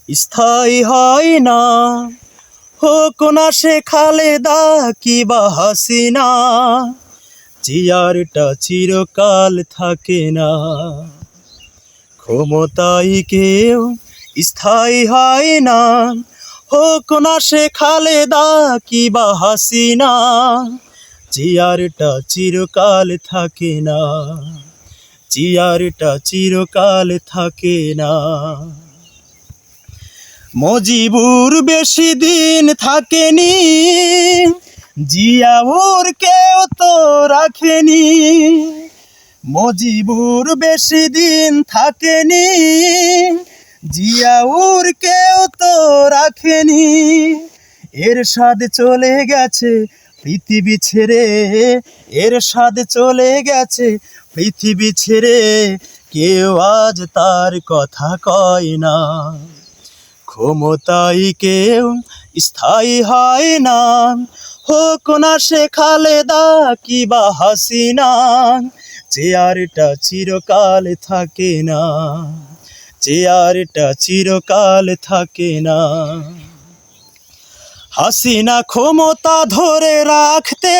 স্থায়ী হয় না। হোক না সে খালেদা কিবা হাসিনা, চেয়ারটা চিরকাল থাকে না। ক্ষমতায় কেউ স্থায়ী হয় না। হোক না সে খালেদা কিবা হাসিনা, চেয়ারটা চিরকাল থাকে না। চেয়ারটা চিরকাল থাকে না। মজিবুর বেশি দিন থাকেনি, জিয়াউর কেউ তো রাখেনি। মজিবুর বেশি দিন থাকেনি, জিয়াউর কেউ তো রাখেনি। এরশাদ চলে গেছে পৃথিবী ছেড়ে, এরশাদ চলে গেছে পৃথিবী ছেড়ে, কেউ আজ তার কথা কয় না। ক্ষমতায় কেউ স্থায়ী হয় না। হোক না সে খালেদা কিবা হাসিনা, চেয়ারটা চিরকাল থাকে না। চেয়ারটা চিরকাল থাকে না। হাসিনা ক্ষমতা ধরে রাখতে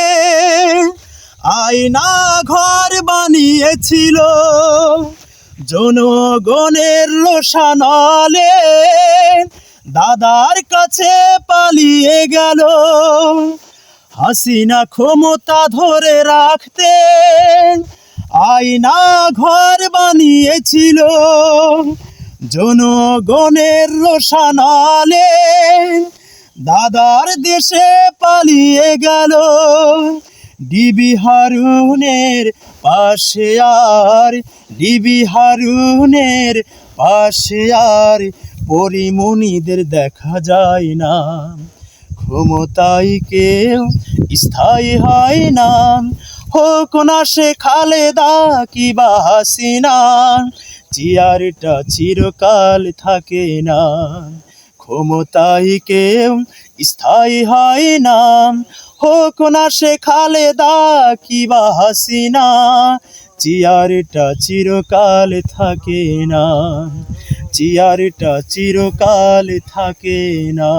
আয়না ঘর বানিয়েছিল, জনগণের রোষানলে দাদার কাছে পালিয়ে গেল। হাসিনা ক্ষমতা ধরে রাখতে আয়না ঘর বানিয়েছিল, জনগণের রোষানলে দাদার দেশে পালিয়ে গেল। ডিবি হারুনের পাশে আর, ডিবি হারুনের পাশে আর পরিমণিদের দেখা যায় না। ক্ষমতায় কেউ স্থায়ী হয় না। হোক না সে খালেদা কিবা হাসিনা, চেয়ারটা চিরকাল থাকে না। ক্ষমতায় কেউ স্থায়ী হয় না। হোক না সে খালেদা কিবা হাসিনা, চেয়ারটা চিরকাল থাকে না। চেয়ারটা চিরকাল থাকে না।